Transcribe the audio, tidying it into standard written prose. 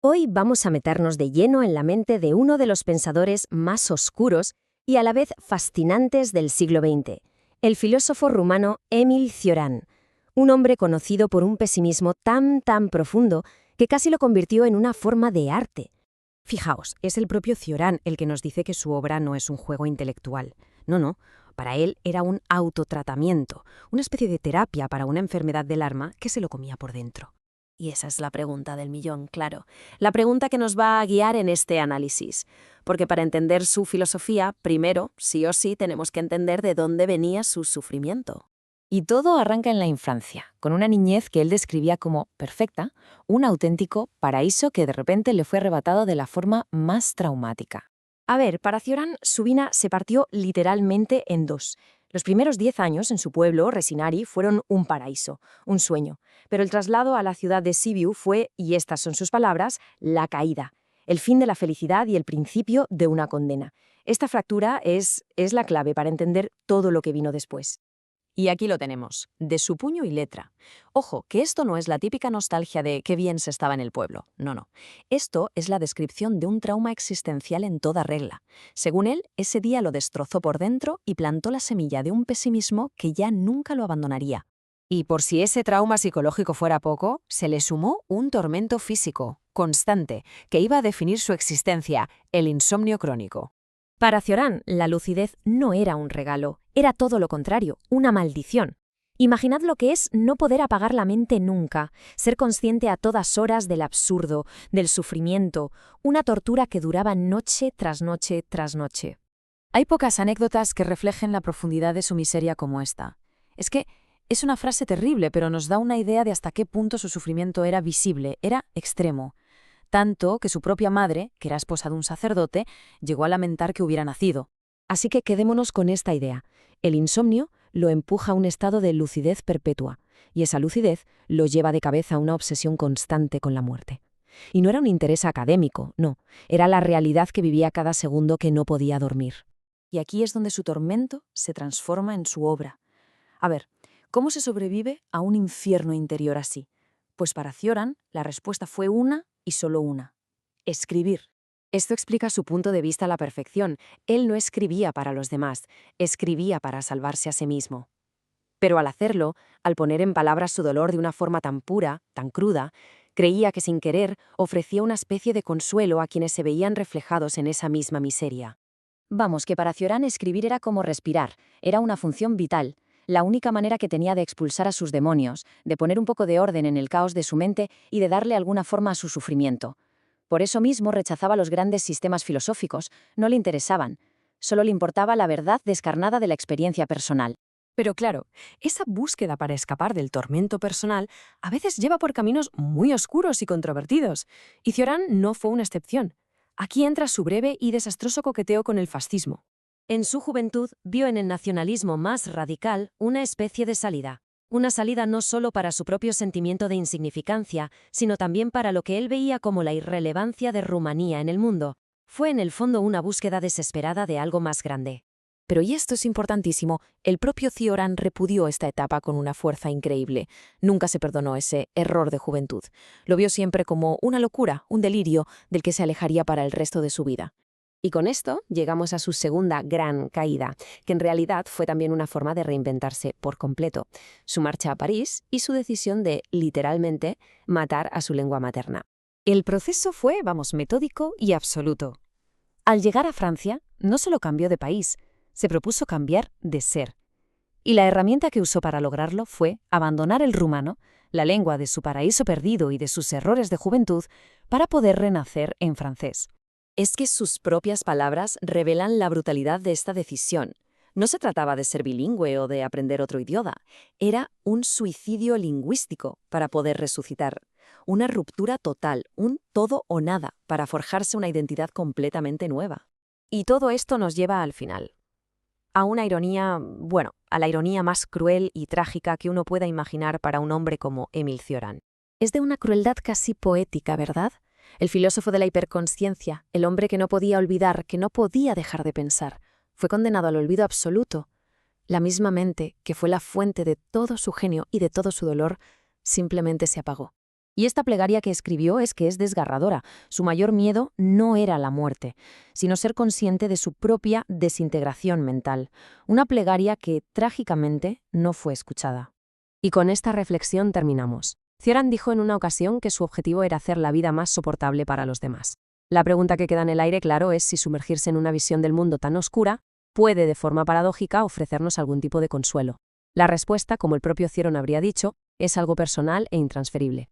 Hoy vamos a meternos de lleno en la mente de uno de los pensadores más oscuros y a la vez fascinantes del siglo XX, el filósofo rumano Émile Cioran, un hombre conocido por un pesimismo tan profundo que casi lo convirtió en una forma de arte. Fijaos, es el propio Cioran el que nos dice que su obra no es un juego intelectual. No, para él era un autotratamiento, una especie de terapia para una enfermedad del alma que se lo comía por dentro. Y esa es la pregunta del millón, claro. La pregunta que nos va a guiar en este análisis. Porque para entender su filosofía, primero, sí o sí, tenemos que entender de dónde venía su sufrimiento. Y todo arranca en la infancia, con una niñez que él describía como perfecta, un auténtico paraíso que de repente le fue arrebatado de la forma más traumática. A ver, para Cioran, su vida se partió literalmente en dos. Los primeros 10 años en su pueblo, Resinari, fueron un paraíso, un sueño. Pero el traslado a la ciudad de Sibiu fue, y estas son sus palabras, la caída, el fin de la felicidad y el principio de una condena. Esta fractura es la clave para entender todo lo que vino después. Y aquí lo tenemos, de su puño y letra. Ojo, que esto no es la típica nostalgia de qué bien se estaba en el pueblo. No. Esto es la descripción de un trauma existencial en toda regla. Según él, ese día lo destrozó por dentro y plantó la semilla de un pesimismo que ya nunca lo abandonaría. Y por si ese trauma psicológico fuera poco, se le sumó un tormento físico, constante, que iba a definir su existencia, el insomnio crónico. Para Cioran, la lucidez no era un regalo, era todo lo contrario, una maldición. Imaginad lo que es no poder apagar la mente nunca, ser consciente a todas horas del absurdo, del sufrimiento, una tortura que duraba noche tras noche tras noche. Hay pocas anécdotas que reflejen la profundidad de su miseria como esta. Es que es una frase terrible, pero nos da una idea de hasta qué punto su sufrimiento era visible, era extremo. Tanto que su propia madre, que era esposa de un sacerdote, llegó a lamentar que hubiera nacido. Así que quedémonos con esta idea. El insomnio lo empuja a un estado de lucidez perpetua, y esa lucidez lo lleva de cabeza a una obsesión constante con la muerte. Y no era un interés académico, no, era la realidad que vivía cada segundo que no podía dormir. Y aquí es donde su tormento se transforma en su obra. A ver, ¿cómo se sobrevive a un infierno interior así? Pues para Cioran, la respuesta fue una y solo una: escribir. Esto explica su punto de vista a la perfección. Él no escribía para los demás, escribía para salvarse a sí mismo. Pero al hacerlo, al poner en palabras su dolor de una forma tan pura, tan cruda, creía que sin querer ofrecía una especie de consuelo a quienes se veían reflejados en esa misma miseria. Vamos, que para Cioran escribir era como respirar, era una función vital, la única manera que tenía de expulsar a sus demonios, de poner un poco de orden en el caos de su mente y de darle alguna forma a su sufrimiento. Por eso mismo rechazaba los grandes sistemas filosóficos, no le interesaban, solo le importaba la verdad descarnada de la experiencia personal. Pero claro, esa búsqueda para escapar del tormento personal a veces lleva por caminos muy oscuros y controvertidos, y Cioran no fue una excepción. Aquí entra su breve y desastroso coqueteo con el fascismo. En su juventud vio en el nacionalismo más radical una especie de salida. Una salida no solo para su propio sentimiento de insignificancia, sino también para lo que él veía como la irrelevancia de Rumanía en el mundo. Fue en el fondo una búsqueda desesperada de algo más grande. Pero, y esto es importantísimo, el propio Cioran repudió esta etapa con una fuerza increíble. Nunca se perdonó ese error de juventud. Lo vio siempre como una locura, un delirio del que se alejaría para el resto de su vida. Y con esto llegamos a su segunda gran caída, que en realidad fue también una forma de reinventarse por completo: su marcha a París y su decisión de, literalmente, matar a su lengua materna. El proceso fue, metódico y absoluto. Al llegar a Francia, no solo cambió de país, se propuso cambiar de ser. Y la herramienta que usó para lograrlo fue abandonar el rumano, la lengua de su paraíso perdido y de sus errores de juventud, para poder renacer en francés. Es que sus propias palabras revelan la brutalidad de esta decisión. No se trataba de ser bilingüe o de aprender otro idioma. Era un suicidio lingüístico para poder resucitar. Una ruptura total, un todo o nada, para forjarse una identidad completamente nueva. Y todo esto nos lleva al final. A una ironía, a la ironía más cruel y trágica que uno pueda imaginar para un hombre como Émile Cioran. Es de una crueldad casi poética, ¿verdad? El filósofo de la hiperconsciencia, el hombre que no podía olvidar, que no podía dejar de pensar, fue condenado al olvido absoluto. La misma mente, que fue la fuente de todo su genio y de todo su dolor, simplemente se apagó. Y esta plegaria que escribió es desgarradora. Su mayor miedo no era la muerte, sino ser consciente de su propia desintegración mental. Una plegaria que, trágicamente, no fue escuchada. Y con esta reflexión terminamos. Cioran dijo en una ocasión que su objetivo era hacer la vida más soportable para los demás. La pregunta que queda en el aire, claro, es si sumergirse en una visión del mundo tan oscura puede, de forma paradójica, ofrecernos algún tipo de consuelo. La respuesta, como el propio Cioran habría dicho, es algo personal e intransferible.